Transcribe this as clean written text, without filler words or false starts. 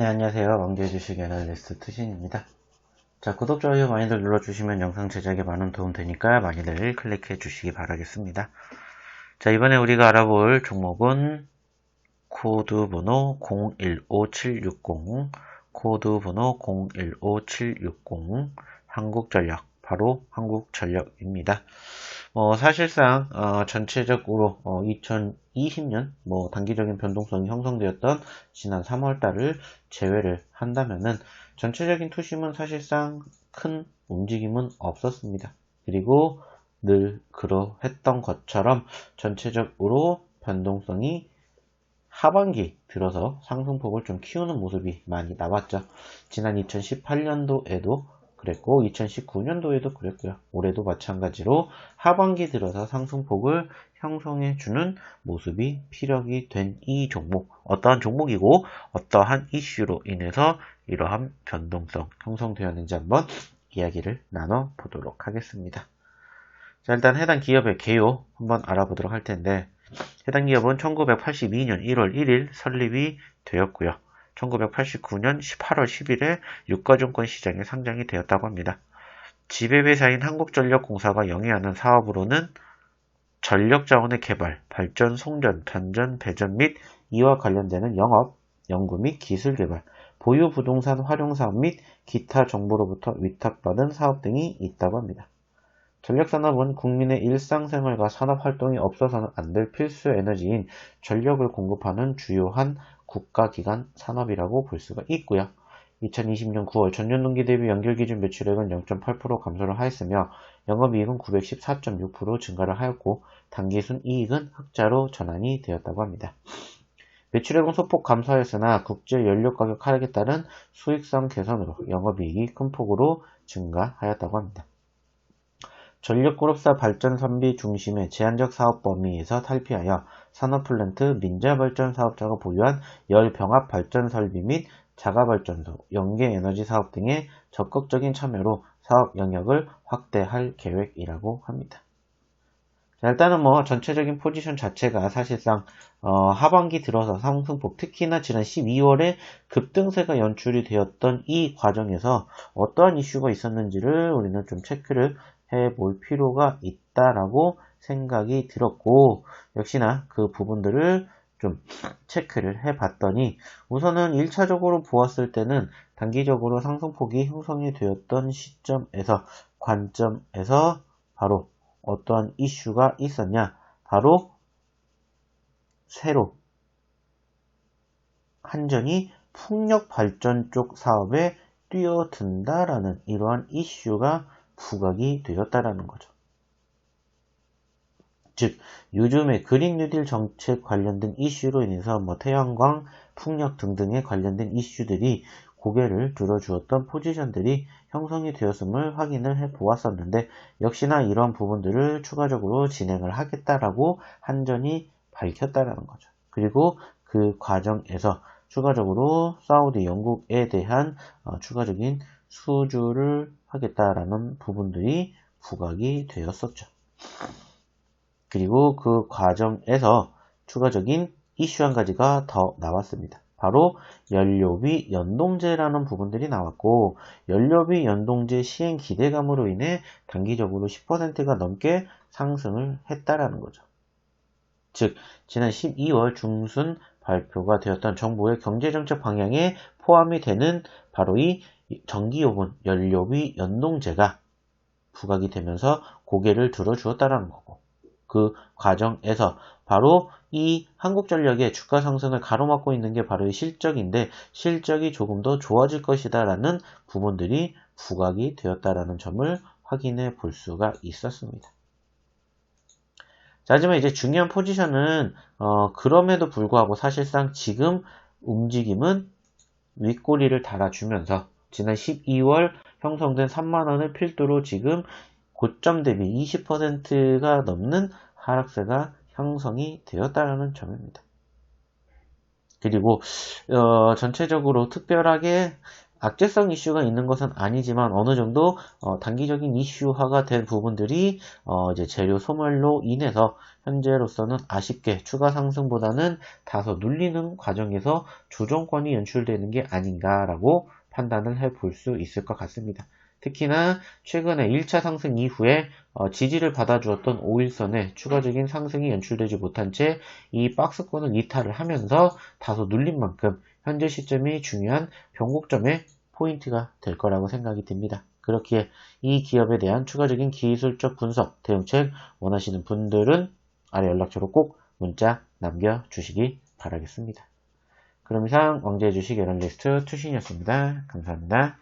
네, 안녕하세요. 왕조의 주식 애널리스트 투신입니다. 자, 구독, 좋아요 많이들 눌러주시면 영상 제작에 많은 도움 되니까 많이들 클릭해 주시기 바라겠습니다. 자, 이번에 우리가 알아볼 종목은 코드 번호 015760, 코드 번호 015760, 한국전력, 바로 한국전력입니다. 사실상 전체적으로 2020년 단기적인 변동성이 형성되었던 지난 3월달을 제외를 한다면은 전체적인 투심은 사실상 큰 움직임은 없었습니다. 그리고 늘 그러했던 것처럼 전체적으로 변동성이 하반기 들어서 상승폭을 좀 키우는 모습이 많이 나왔죠. 지난 2018년도에도 그랬고 2019년도에도 그랬고요. 올해도 마찬가지로 하반기 들어서 상승폭을 형성해주는 모습이 피력이 된 이 종목, 어떠한 종목이고 어떠한 이슈로 인해서 이러한 변동성 형성되었는지 한번 이야기를 나눠보도록 하겠습니다. 자, 일단 해당 기업의 개요 한번 알아보도록 할 텐데, 해당 기업은 1982년 1월 1일 설립이 되었고요. 1989년 18월 10일에 유가증권 시장에 상장이 되었다고 합니다. 지배회사인 한국전력공사가 영위하는 사업으로는 전력자원의 개발, 발전, 송전, 변전, 배전 및 이와 관련되는 영업, 연구 및 기술 개발, 보유 부동산 활용 사업 및 기타 정보로부터 위탁받은 사업 등이 있다고 합니다. 전력산업은 국민의 일상생활과 산업활동이 없어서는 안 될 필수 에너지인 전력을 공급하는 주요한 국가기관 산업이라고 볼 수가 있고요. 2020년 9월 전년동기 대비 연결기준 매출액은 0.8% 감소를 하였으며 영업이익은 914.6% 증가를 하였고 당기순이익은 흑자로 전환이 되었다고 합니다. 매출액은 소폭 감소하였으나 국제 연료가격 하락에 따른 수익성 개선으로 영업이익이 큰 폭으로 증가하였다고 합니다. 전력그룹사 발전선비 중심의 제한적 사업 범위에서 탈피하여 산업플랜트, 민자발전 사업자가 보유한 열병합 발전설비 및 자가발전소, 연계에너지 사업 등의 적극적인 참여로 사업 영역을 확대할 계획이라고 합니다. 자, 일단은 전체적인 포지션 자체가 사실상 하반기 들어서 상승폭, 특히나 지난 12월에 급등세가 연출이 되었던 이 과정에서 어떠한 이슈가 있었는지를 우리는 좀 체크를 해볼 필요가 있다라고 생각이 들었고, 역시나 그 부분들을 좀 체크를 해봤더니 우선은 1차적으로 보았을 때는 단기적으로 상승폭이 형성이 되었던 시점에서 관점에서 바로 어떠한 이슈가 있었냐, 바로 새로 한전이 풍력발전 쪽 사업에 뛰어든다라는 이러한 이슈가 부각이 되었다라는 거죠. 즉, 요즘에 그린 뉴딜 정책 관련된 이슈로 인해서 태양광, 풍력 등등에 관련된 이슈들이 고개를 들어주었던 포지션들이 형성이 되었음을 확인을 해 보았었는데, 역시나 이런 부분들을 추가적으로 진행을 하겠다라고 한전이 밝혔다라는 거죠. 그리고 그 과정에서 추가적으로 사우디, 영국에 대한 추가적인 수주를 하겠다라는 부분들이 부각이 되었었죠. 그리고 그 과정에서 추가적인 이슈 한 가지가 더 나왔습니다. 바로 연료비 연동제라는 부분들이 나왔고, 연료비 연동제 시행 기대감으로 인해 단기적으로 10%가 넘게 상승을 했다라는 거죠. 즉, 지난 12월 중순 발표가 되었던 정부의 경제정책 방향에 포함이 되는 바로 이 전기요금 연료비 연동제가 부각이 되면서 고개를 들어주었다라는 거고, 그 과정에서 바로 이 한국전력의 주가 상승을 가로막고 있는 게 바로 이 실적인데, 실적이 조금 더 좋아질 것이다 라는 부분들이 부각이 되었다라는 점을 확인해 볼 수가 있었습니다. 자, 하지만 이제 중요한 포지션은 그럼에도 불구하고 사실상 지금 움직임은 윗꼬리를 달아주면서 지난 12월 형성된 3만원을 필두로 지금 고점 대비 20%가 넘는 하락세가 형성이 되었다는 점입니다. 그리고 전체적으로 특별하게 악재성 이슈가 있는 것은 아니지만 어느 정도 단기적인 이슈화가 된 부분들이 이제 재료 소멸로 인해서 현재로서는 아쉽게 추가 상승보다는 다소 눌리는 과정에서 조정권이 연출되는 게 아닌가라고 판단을 해볼 수 있을 것 같습니다. 특히나 최근에 1차 상승 이후에 지지를 받아주었던 5일선에 추가적인 상승이 연출되지 못한 채 이 박스권을 이탈을 하면서 다소 눌린 만큼 현재 시점이 중요한 변곡점의 포인트가 될 거라고 생각이 듭니다. 그렇기에 이 기업에 대한 추가적인 기술적 분석, 대응책 원하시는 분들은 아래 연락처로 꼭 문자 남겨주시기 바라겠습니다. 그럼 이상 왕재의 주식 애널리스트 투신이었습니다. 감사합니다.